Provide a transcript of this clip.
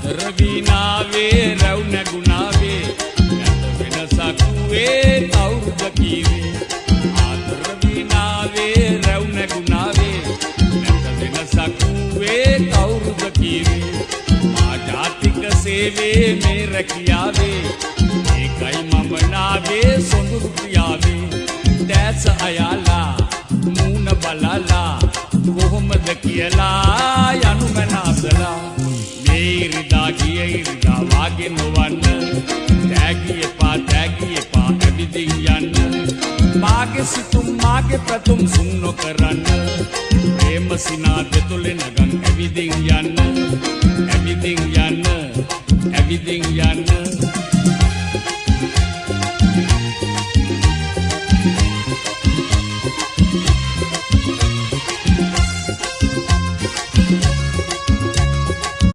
ආදර විනාවේ රැව් නැගුණාවේ නැත වෙනසක් වේ කවුරුද කීවේ ආදර විනාවේ රැව් නැගුණාවේ නැත වෙනසක් වේ කවුරුද කීවේ මා ජාතික සේවයේ මේ රැකියාවේ ඒකයි මම නාවේ සොඳුරු ක්‍රියාවේ දැස අයාලා මූණ බලලා කොහොමද කියලා යනු මනසලා මේ ඉරිදා ගිය ඉරිදා වාගේ නොවන්න තෑගියපා ඇවිදින් යන්න මාගේ සිතුම් මාගේ ප්‍රතුම් සුන් නොකරන්න ප්‍රේම සිනාද තුළ නගන් ඇවිදින් යන්න